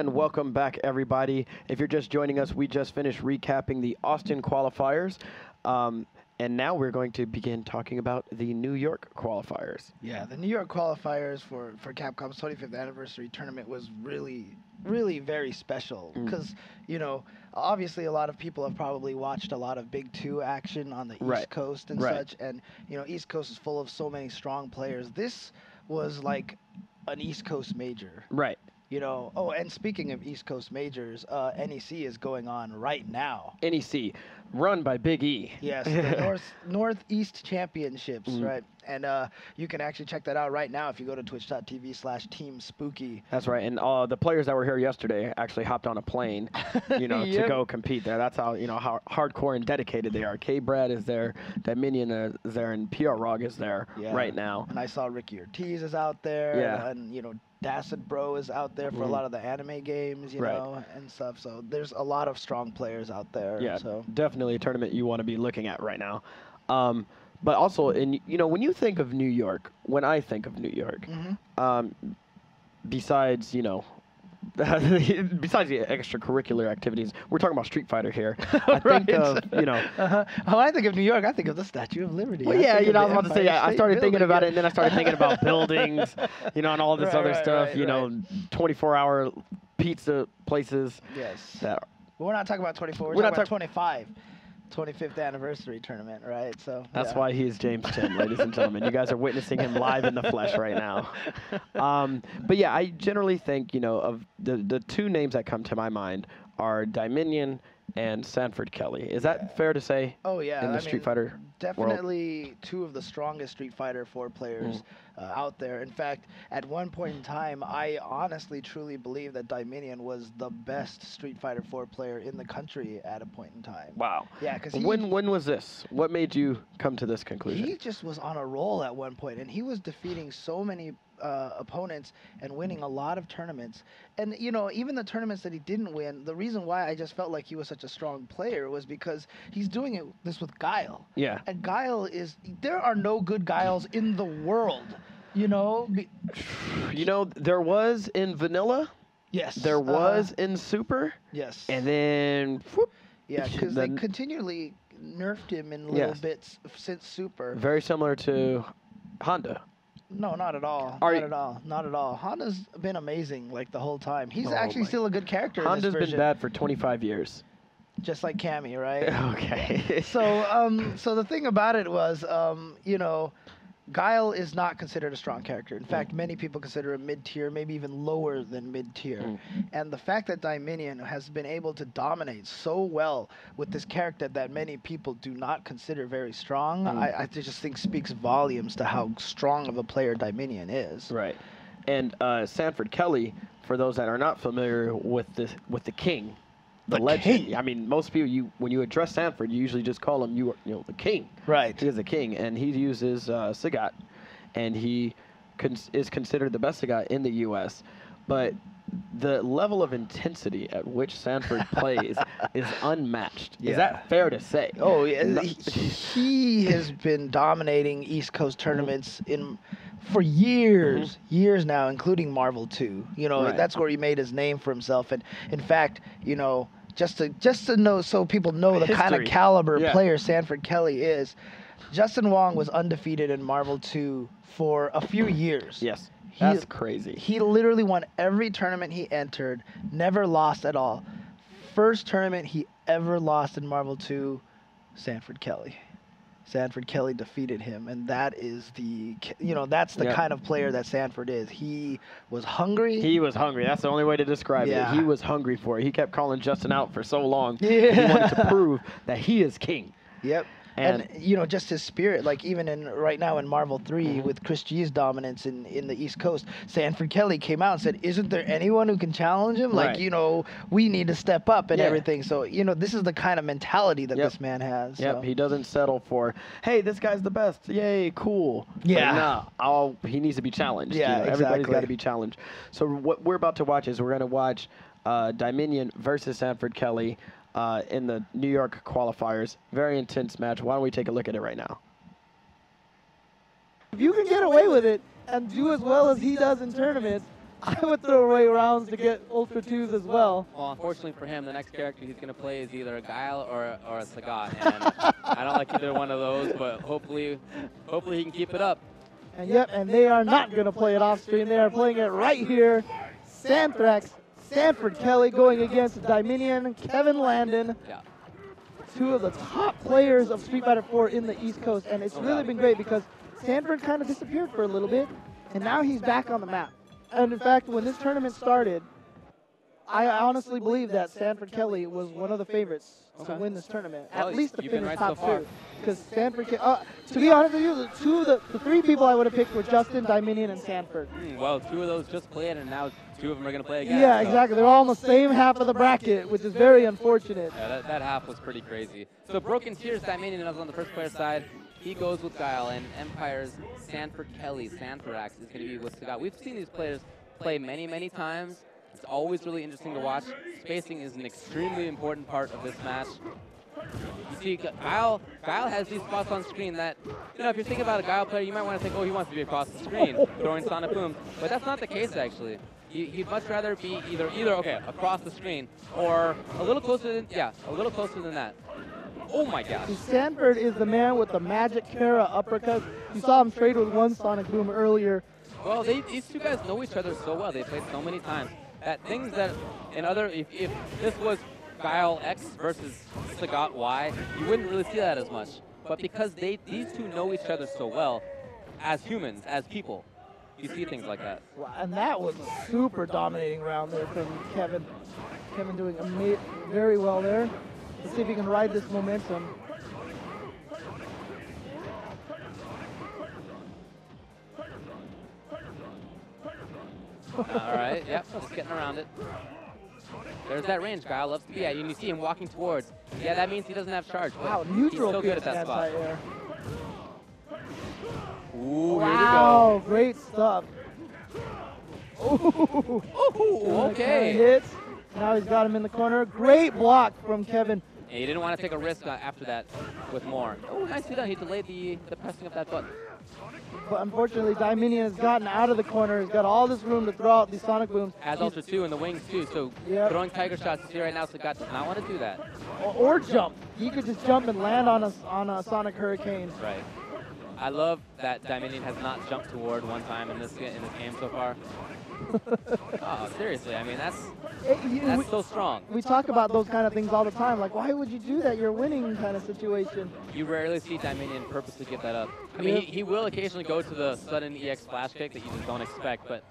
And welcome back, everybody. If you're just joining us, we just finished recapping the Austin qualifiers. And now we're going to begin talking about the New York qualifiers. Yeah, the New York qualifiers for Capcom's 25th anniversary tournament was really very special because, you know, obviously a lot of people have probably watched a lot of Big Two action on the East Coast and such. And, you know, East Coast is full of so many strong players. This was like an East Coast major. Right. You know, oh, and speaking of East Coast majors, NEC is going on right now. NEC, run by Big E. Yes, the Northeast Championships, right? And you can actually check that out right now if you go to twitch.tv/TeamSpooky. That's right, and the players that were here yesterday actually hopped on a plane, you know, to go compete there. That's how, you know, how hardcore and dedicated they are. K-Brad is there, Dominion is there, and PR Rog is there right now. And I saw Ricky Ortiz is out there, and you know, Dacid Bro is out there for a lot of the anime games, you know, and stuff. So there's a lot of strong players out there. Yeah, so definitely a tournament you want to be looking at right now. But also, you know, when you think of New York, when I think of New York, besides, you know, besides the extracurricular activities, we're talking about Street Fighter here. I think of, you know. When I think of New York, I think of the Statue of Liberty. Well, yeah, you know, I was about to say, I started thinking about it, and then I started thinking about buildings, you know, and all this other stuff, you know, 24-hour pizza places. Yes. That we're not talking about 24, we're talking about 25. 25th anniversary tournament, right? So that's why he is James Chen, ladies and gentlemen. You guys are witnessing him live in the flesh right now. But yeah, I generally think, you know, of the two names that come to my mind are Dominion and Sanford Kelly. Is that fair to say? Oh yeah, in the Street Fighter definitely world? Two of the strongest Street Fighter 4 players out there. In fact, at one point in time, I honestly truly believe that Dominion was the best Street Fighter 4 player in the country at a point in time. Wow. Yeah, because when was this? What made you come to this conclusion? He just was on a roll at one point, and he was defeating so many opponents and winning a lot of tournaments. And, you know, even the tournaments that he didn't win, the reason why I just felt like he was such a strong player was because he's doing this with Guile. Yeah. And Guile is, there are no good Guiles in the world, you know? You know, there was in Vanilla. Yes. There was in Super. Yes. And then, whoop, yeah, because they continually nerfed him in little bits since Super. Very similar to Honda. No, not at all. Not at all. Honda's been amazing like the whole time. He's actually still a good character. Honda's in this been bad for 25 years. Just like Cammy, right? Okay. So the thing about it was, you know, Guile is not considered a strong character. In fact, many people consider him mid-tier, maybe even lower than mid-tier. And the fact that Dominion has been able to dominate so well with this character that many people do not consider very strong, I just think speaks volumes to how strong of a player Dominion is. Right. And Sanford Kelly, for those that are not familiar with the King, the legend. King. I mean, most people, when you address Sanford, you usually just call him, you know, the King. Right. He is the King, and he uses Sagat, and he is considered the best Sagat in the U.S. But the level of intensity at which Sanford plays is unmatched. Yeah. Is that fair to say? Oh, yeah. He has been dominating East Coast tournaments for years now, including Marvel 2. You know, that's where he made his name for himself. And in fact, you know, just to know, so people know the kind of caliber player Sanford Kelly is, Justin Wong was undefeated in Marvel 2 for a few years. Yes. That's crazy. He literally won every tournament he entered, never lost at all. First tournament he ever lost in Marvel 2, Sanford Kelly. Sanford Kelly defeated him, and that is that's the kind of player that Sanford is. He was hungry. He was hungry. That's the only way to describe it. Yeah. He was hungry for it. He kept calling Justin out for so long. Yeah. He wanted to prove that he is king. Yep. And just his spirit, like even right now in Marvel 3 with Chris G's dominance in the East Coast, Sanford Kelly came out and said, "Isn't there anyone who can challenge him? Right. Like, we need to step up and everything." So, this is the kind of mentality that this man has. Yep, so. he doesn't settle for, hey, this guy's the best. Yay, cool. Yeah. Like, no, he needs to be challenged. Yeah, Everybody's exactly. got to be challenged. So what we're about to watch is we're going to watch Dominion versus Sanford Kelly in the New York qualifiers. Very intense match. Why don't we take a look at it right now? If you can get away with it and do as well as he does in tournaments, I would throw away rounds to get Ultra 2s as well. Well, unfortunately for him, the next character he's going to play is either a Guile or a Sagat. And I don't like either one of those, but hopefully he can keep it up. And yep, and they are not going to play it off screen. They are playing it right here. Santhrax, Sanford Kelly going against Dominion, Kevin Landon. Yeah. Two of the top players of Street Fighter 4 in the East Coast. And it's really been great because Sanford kind of disappeared for a little bit, and now he's back on the map. And in fact, when this tournament started, I honestly believe that Sanford Kelly was one of the favorites to win this tournament, at least to finish top two. Because Sanford, to be honest with you, the three people I would have picked were Justin, Dominion, and Sanford. Well, two of those just played, and now two of them are going to play again. Yeah, exactly. They're all in the same half of the bracket, which is very unfortunate. Yeah, that half was pretty crazy. So Broken Tears, Dominion is on the first player side. He goes with Guile, and Empire's Sanford Kelly, Santhrax, is going to be with Sagat. We've seen these players play many, many times. It's always really interesting to watch. Spacing is an extremely important part of this match. You see, Guile has these spots on screen that, if you're thinking about a Guile player, you might want to think, oh, he wants to be across the screen, throwing Sonic Boom. But that's not the case, actually. He'd much rather be either across the screen, or a little closer than that. Oh my gosh. Sanford is the man with the magic Kara uppercut. You saw him trade with one Sonic Boom earlier. Well, these two guys know each other so well. They played so many times. Things that if this was Guile X versus Sagat Y, you wouldn't really see that as much. But because these two know each other so well, as humans, as people, you see things like that. Wow, and that was a super dominating round there from Kevin. Kevin doing very well there. Let's see if he can ride this momentum. All right, yep, just getting around it. There's that range Guile loves to be at, and you see him walking towards. Yeah, that means he doesn't have charge. Wow, neutral he's so good at that spot. Anti-air. Ooh, wow, here we go. Great stuff. Ooh, okay. Hits. Now he's got him in the corner. Great block from Kevin. And he didn't want to take a risk after that with more. Oh, nicely done. He delayed the pressing of that button. But unfortunately, Dominion has gotten out of the corner. He's got all this room to throw out these Sonic Booms. Has Ultra 2 in the wings, too. So throwing Tiger Shots, you see right now, Sagat does not want to do that. Or jump. He could just jump and land on a Sonic Hurricane. Right. I love that Dominion has not jumped toward one time in this game so far. Oh, seriously. I mean, that's so strong. We talk about those kind of things all the time. Like, why would you do that? You're winning kind of situation. You rarely see Dominion purposely give that up. I mean, he will occasionally go to the sudden EX flash kick that you just don't expect, but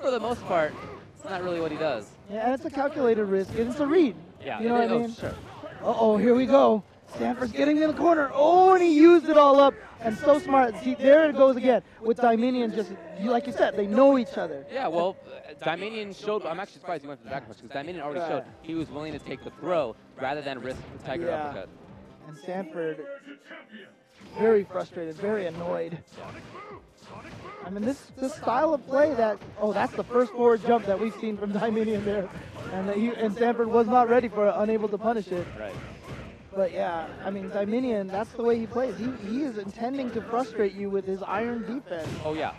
for the most part, it's not really what he does. Yeah, and it's a calculated risk, and it's a read. Yeah, you know what I mean? Sure. Uh-oh, here we go. Sanford's getting in the corner. Oh, and he used it all up. And so smart. See, there it goes again. With Dominion, just like you said, they know each other. Yeah, well, Dominion showed. I'm actually surprised he went for the back punch because Dominion already showed he was willing to take the throw rather than risk the Tiger uppercut. And Sanford, very frustrated, very annoyed. I mean, this style of play that's the first forward jump that we've seen from Dominion there. And Sanford was not ready for it, unable to punish it. Right. But yeah, I mean, Dominion, that's the way he plays. He is intending to frustrate you with his iron defense. Oh, yeah.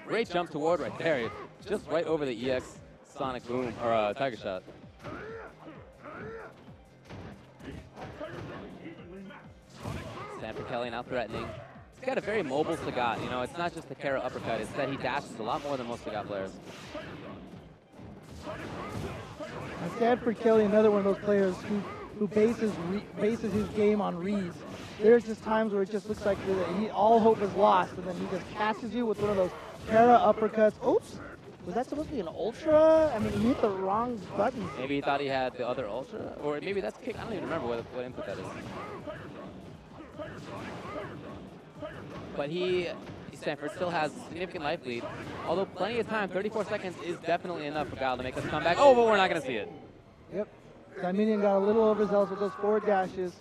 Great jump toward right there. Just right over the EX Sonic Boom, or Tiger Shot. Sanford Kelly now threatening. He's got a very mobile Sagat. You know, it's not just the Kara uppercut. It's that he dashes a lot more than most Sagat players. And Sanford Kelly, another one of those players who bases his game on reads. there's just times where it just looks like all hope is lost, and then he just catches you with one of those para uppercuts. Oops. Was that supposed to be an ultra? I mean, he hit the wrong button. Maybe he thought he had the other ultra, or maybe that's kick. I don't even remember what input that is. But Sanford still has a significant life lead. Although plenty of time, 34 seconds is definitely enough for Guile to make us come back. Oh, but we're not going to see it. Yep. Dominion got a little overzealous with those forward dashes.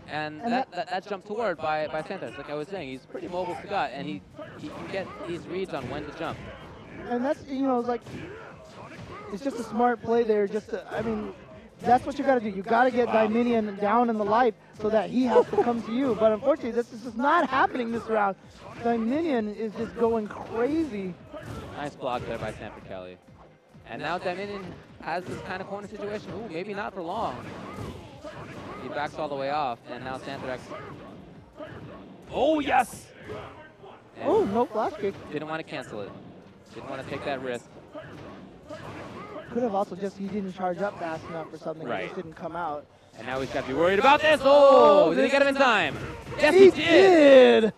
And that jump forward by Santos, like I was saying, he's pretty mobile Sagat, and he can get these reads on when to jump. And that's, like, it's just a smart play there. I mean, that's what you got to do. You got to get Dominion down in the life so that he has to come to you. But unfortunately, this is not happening this round. Dominion is just going crazy. Nice block there by Sanford Kelly. And now Dominion has this kind of corner situation. Ooh, maybe not for long. He backs all the way off, and now Sanford. Oh, yes! And oh, no flash kick. Didn't want to cancel it. Didn't want to take that risk. Could have also he didn't charge up fast enough or something. Right. It just didn't come out. And now he's got to be worried about this. Oh, did he get him in time? Yes, he did.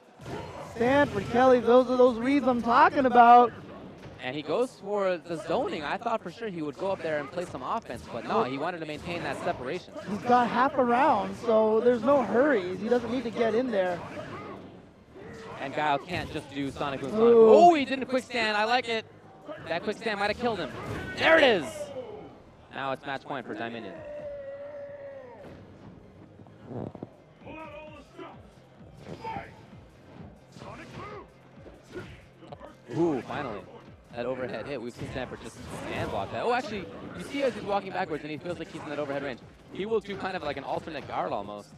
Sanford Kelly, those are those reads I'm talking about. And he goes for the zoning. I thought for sure he would go up there and play some offense, but no, he wanted to maintain that separation. He's got half a round, so there's no hurries. He doesn't need to get in there. And Guile can't just do Sonic Boom Sonic. Oh, he did a quick stand. I like it. That quick stand might have killed him. There it is. Now it's match point for Dominion. Ooh, finally. That overhead hit. We've seen Sanford just stand block that. Oh, actually, you see as he's walking backwards and he feels like he's in that overhead range. He will do kind of like an alternate guard almost.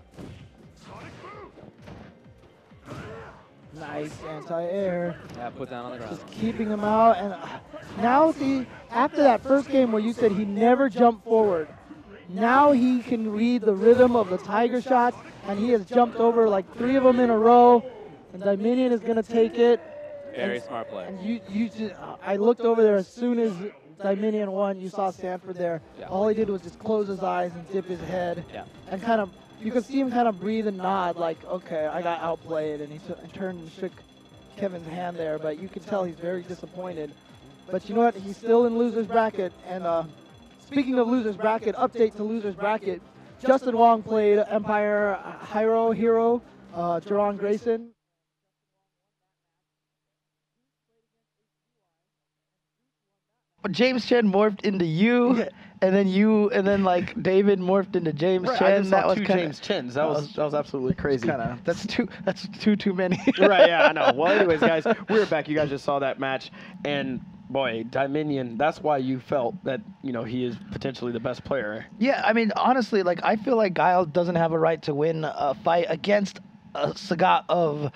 Nice anti-air. Yeah, put down on the ground. Just keeping him out. And now, see, after that first game where you said he never jumped forward, now he can read the rhythm of the Tiger shots, and he has jumped over like 3 of them in a row. And Dominion is going to take it. Very smart play. And I looked over there as soon as Dominion won. You saw Sanford there. Yeah. All he did was just close his eyes and dip his head. Yeah. And kind of, you could see him kind of breathe and nod like, okay, I got outplayed. And he turned and shook Kevin's hand there. But you can tell he's very disappointed. But you know what? He's still in loser's bracket. And speaking of loser's bracket, update to loser's bracket. Justin Wong played Empire hero, Jerron Grayson. James Chen morphed into you, and then like David morphed into James Right, Chen. I just that saw was two kinda, James Chens. That was absolutely crazy. That's too many. Right, yeah, I know. Well, anyways, guys, we're back. You guys just saw that match, and boy, Dominion. That's why you felt that he is potentially the best player. Yeah, I mean, honestly, like I feel like Guile doesn't have a right to win a fight against a Sagat of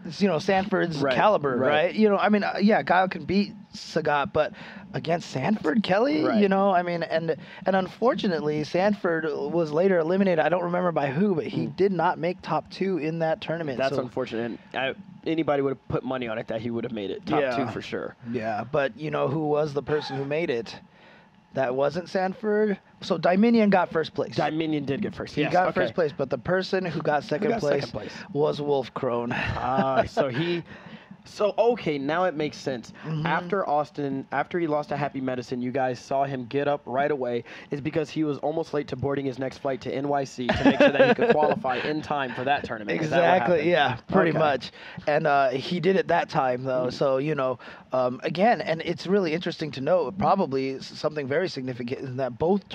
Sanford's caliber, right? I mean, yeah, Guile can beat Sagat, but against Sanford Kelly, Right. I mean, and unfortunately, Sanford was later eliminated. I don't remember by who, but he did not make top 2 in that tournament. That's so, unfortunate. Anybody would have put money on it that he would have made it top 2 for sure. Yeah, but who was the person who made it? That wasn't Sanford. So Dominion got first place. Dominion did get first. He got first place, but the person who got second place was Wolf Crone. So okay, now it makes sense. Mm-hmm. After he lost to Happy Medicine, you guys saw him get up right away. It's because he was almost late to boarding his next flight to NYC to make sure that he could qualify in time for that tournament. Exactly, yeah, pretty much. And he did it that time, though. So, again, and it's really interesting to note, probably something very significant is that both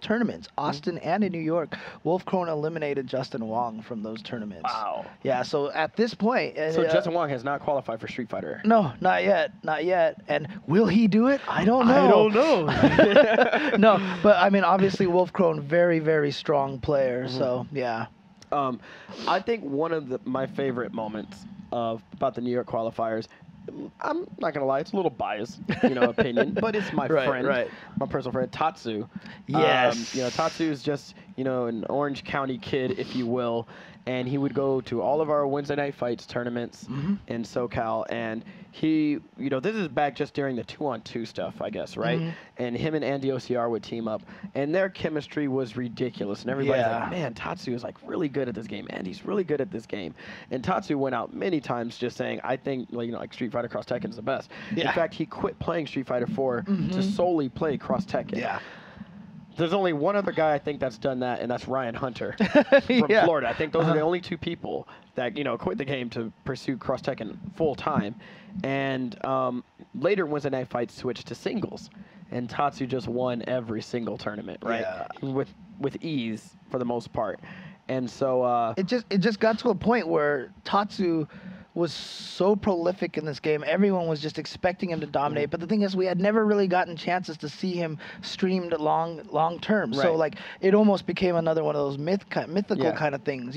tournaments, Austin and in New York, Wolf Crone eliminated Justin Wong from those tournaments. Wow. Yeah, so at this point... So Justin Wong has not qualified for Street Fighter. No, not yet. And will he do it? I don't know. No, but I mean, obviously Wolf Crone, very, very strong player, so yeah. I think one of my favorite moments about the New York qualifiers, I'm not gonna lie, it's a little biased, opinion, but it's my friend, my personal friend, Tatsu. Yes. Tatsu is just, an Orange County kid, if you will, and he would go to all of our Wednesday night fights tournaments in SoCal, and he, this is back just during the 2-on-2 stuff, I guess, right? And him and Andy OCR would team up, and their chemistry was ridiculous, and everybody's like, man, Tatsu is like really good at this game, Andy's really good at this game, and Tatsu went out many times just saying, I think, like Street Fighter Cross Tekken is the best. In fact, he quit playing Street Fighter 4 to solely play Cross Tekken. Yeah. There's only one other guy I think that's done that, and that's Ryan Hunter from Florida. I think those are the only two people that quit the game to pursue Cross Tekken full time. And later Wednesday night fights switched to singles, and Tatsu just won every single tournament, right? Yeah. With ease for the most part. And so it just got to a point where Tatsu was so prolific in this game. Everyone was just expecting him to dominate. But the thing is, we had never really gotten chances to see him streamed long term. Right. So like it almost became another one of those mythical kind of things,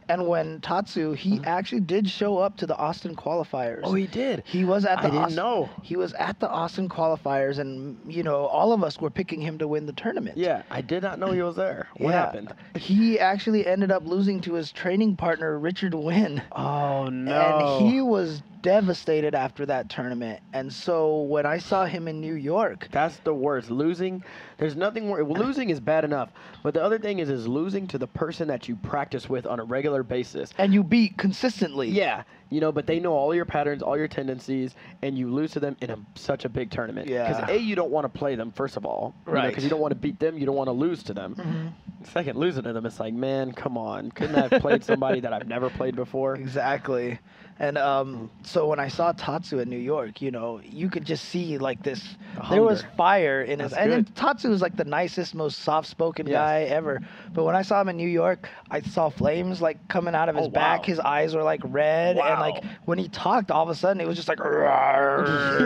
And when Tatsu, he actually did show up to the Austin qualifiers. Oh, he did. He was at the I didn't know. He was at the Austin qualifiers, and all of us were picking him to win the tournament. Yeah, I did not know he was there. What happened? He actually ended up losing to his training partner Richard Wynn. Oh no. And he was devastated after that tournament. And so when I saw him in New York, that's the worst. Losing, there's nothing worse. Losing is bad enough, but the other thing is losing to the person that you practice with on a regular basis. And you beat consistently. Yeah, but they know all your patterns, all your tendencies, and you lose to them in such a big tournament. Yeah. Because you don't want to play them, first of all. Right. Because you don't want to beat them, you don't want to lose to them. Second, losing to them, it's like, man, come on. Couldn't I have played somebody that I've never played before? Exactly. And so when I saw Tatsu in New York, you could just see like this. There was fire in his. And then Tatsu was like the nicest, most soft-spoken guy ever. But when I saw him in New York, I saw flames like coming out of his back. Wow. His eyes were like red, and like when he talked, all of a sudden it was just like, growled.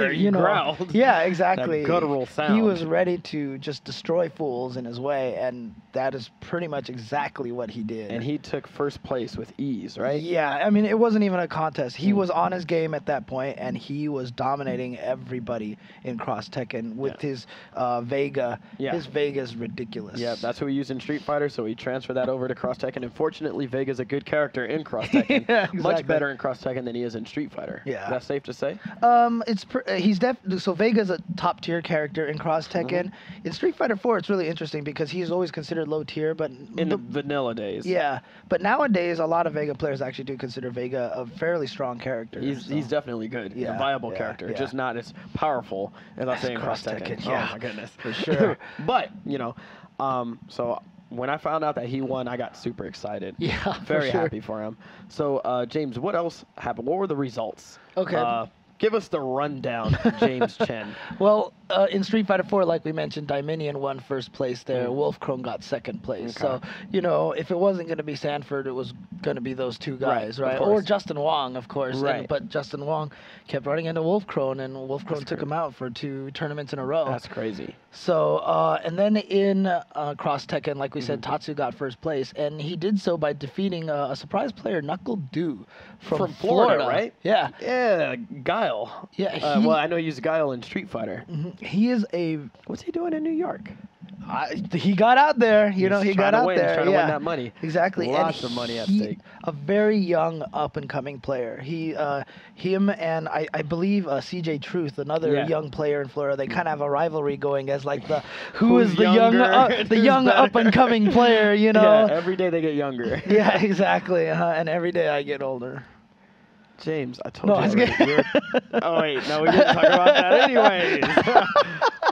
Yeah, exactly. That guttural sound. He was ready to just destroy fools in his way, and that is pretty much exactly what he did. And he took first place with ease, right? Yeah, I mean, it wasn't even a contest. He was on his game at that point, and he was dominating everybody in Cross Tekken with his Vega. Yeah. His Vega's ridiculous. Yeah, that's what we use in Street Fighter, so we transfer that over to Cross Tekken. And fortunately, Vega's a good character in Cross Tekken. Exactly. Much better in Cross Tekken than he is in Street Fighter. Yeah. Is that safe to say? So Vega's a top tier character in Cross Tekken. In Street Fighter 4, it's really interesting because he's always considered low tier, but in the vanilla days. Yeah, but nowadays a lot of Vega players actually do consider Vega a fairly strong character. He's definitely good. Yeah, a viable character, just not as powerful as I'm saying Cross Tekken. Yeah. Oh my goodness, for sure. But so when I found out that he won, I got super excited. Yeah, very happy for him. So James, what else happened? What were the results? Okay. Give us the rundown, James Chen. Well, in Street Fighter 4, like we mentioned, Dominion won first place there. Wolfcrone got second place. Okay. So, if it wasn't going to be Sanford, it was going to be those two guys, right? Or Justin Wong, of course. Right. But Justin Wong kept running into Wolfcrone, and Wolfcrone took him out for 2 tournaments in a row. That's crazy. So, and then in Cross Tekken, like we said, Tatsu got first place, and he did so by defeating a surprise player, Knuckle Dew from Florida, right? Yeah. Yeah, Guile. Yeah. Well, I know he's Guile in Street Fighter. He is What's he doing in New York? He got out there, he got out there. He's trying to win that money. Exactly. Lots of money at stake. A very young up-and-coming player. Him and I believe CJ Truth, another young player in Florida, they kind of have a rivalry going as like who's the young up-and-coming player, Yeah, every day they get younger. Yeah, exactly. And every day I get older. James, I told you. Oh, wait. No, we didn't talk about that anyways.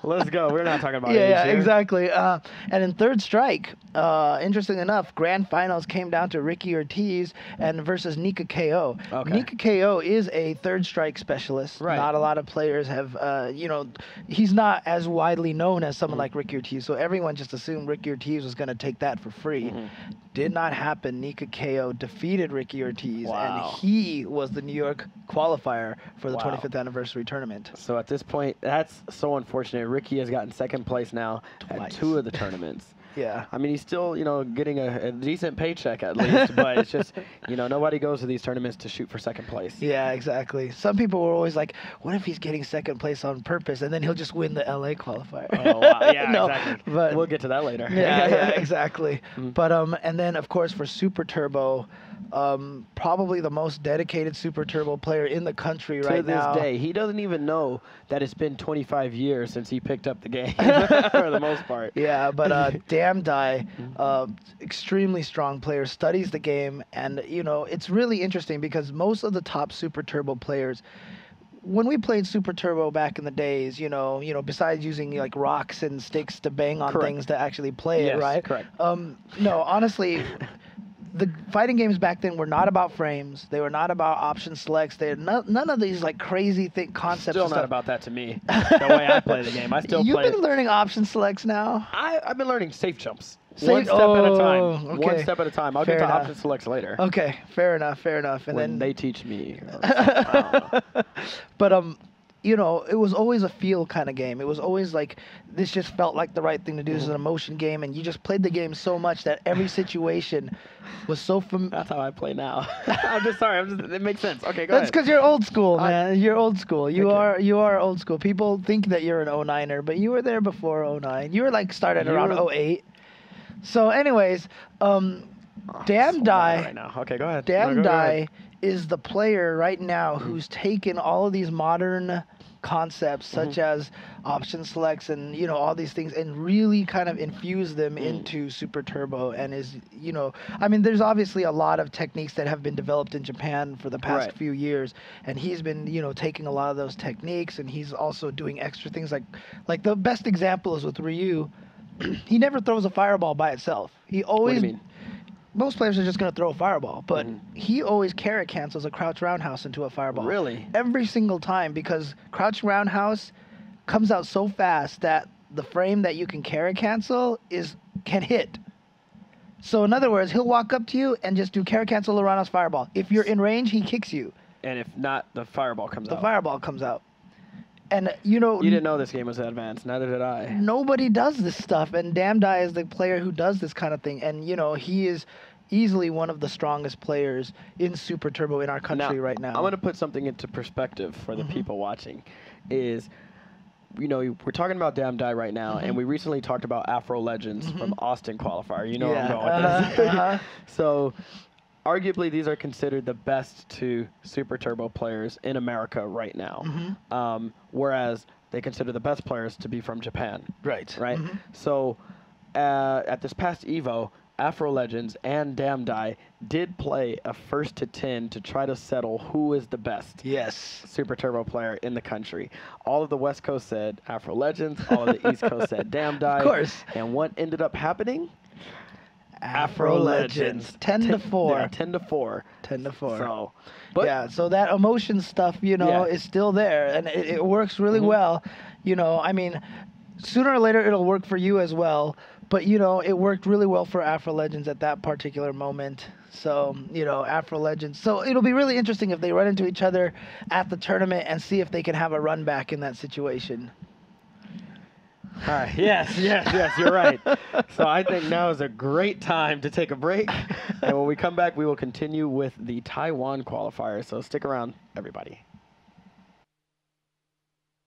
Let's go. We're not talking about it. Yeah, exactly. And in Third Strike, interesting enough, grand finals came down to Ricky Ortiz versus Nika KO. Okay. Nika KO is a Third Strike specialist. Right. Not a lot of players have, he's not as widely known as someone like Ricky Ortiz, so everyone just assumed Ricky Ortiz was going to take that for free. Did not happen. Nika KO defeated Ricky Ortiz, and he was the New York qualifier for the 25th anniversary tournament. So at this point, that's so unfortunate. Ricky has gotten second place now at 2 of the tournaments. Yeah. I mean, he's still, getting a decent paycheck at least, but it's just, nobody goes to these tournaments to shoot for second place. Yeah, exactly. Some people were always like, what if he's getting second place on purpose and then he'll just win the LA qualifier? Oh, wow. Yeah, No, exactly. but- We'll get to that later. Yeah, exactly. But and then of course for Super Turbo, probably the most dedicated Super Turbo player in the country To right this now. day, he doesn't even know that it's been 25 years since he picked up the game, for the most part. Yeah, but Damn Die, extremely strong player, studies the game, and it's really interesting because most of the top Super Turbo players, when we played Super Turbo back in the days, besides using like rocks and sticks to bang on Correct. things to actually play Yes, it, right? correct. No, honestly, the fighting games back then were not about frames. They were not about option selects. They had none of these like crazy concepts. Still and not stuff. about that to me, the way I play the game. I still You've play. been learning option selects now. I've been learning safe jumps. Safe- One step at a time. oh, One okay. step at a time. I'll Fair get to enough. option selects later. Okay, fair enough. And when then they teach me. I don't know. But it was always a feel kind of game. It was always like this just felt like the right thing to do. This is an emotion game, and you just played the game so much that every situation was so familiar. That's how I play now. I'm just sorry. It makes sense. Okay, go That's ahead. because you're old school, man. You're old school. You Okay. are old school. People think that you're an 09er, but you were there before 09. You were like started around 08. So, anyways, Damn So mad Die. right now. Okay, go ahead. Damn No, go Die ahead. is the player right now who's taken all of these modern concepts such as option selects and all these things and really kind of infused them into Super Turbo and is I mean there's obviously a lot of techniques that have been developed in Japan for the past Right. few years and he's been taking a lot of those techniques and he's also doing extra things like the best example is with Ryu. He never throws a fireball by itself. He What do always you mean? most players are just going to throw a fireball, but he always carrot cancels a crouch roundhouse into a fireball. Really? Every single time because crouch roundhouse comes out so fast that the frame that you can carrot cancel can hit. So in other words, he'll walk up to you and just do carrot cancel a roundhouse fireball. If you're in range, he kicks you. And if not, the fireball comes The out. fireball comes out. And You didn't know this game was advanced. Neither did I. nobody does this stuff, and Damn Die is the player who does this kind of thing. And he is easily one of the strongest players in Super Turbo in our country right now. I'm going to put something into perspective for the people watching. Is, we're talking about Damn Die right now, and we recently talked about Afro Legends from Austin qualifier. You know where I'm going with this. So, arguably, these are considered the best two Super Turbo players in America right now. Whereas they consider the best players to be from Japan. Right. Right? So, at this past EVO, Afro Legends and Damn Die did play a 1st to 10 to try to settle who is the best Yes. Super Turbo player in the country. All of the West Coast said Afro Legends, all of the East Coast said Damn Die. Of course. And what ended up happening? Afro Legends. 10 to 4. Yeah, 10 to 4. 10 to 4. So, but yeah, so that emotion stuff, Yeah. is still there, and it works really well. I mean, sooner or later it'll work for you as well. But it worked really well for Afro Legends at that particular moment. So Afro Legends. So it'll be really interesting if they run into each other at the tournament and see if they can have a run back in that situation. All right. Yes, you're right. So I think now is a great time to take a break. And when we come back, we will continue with the Taiwan qualifier. So stick around, everybody.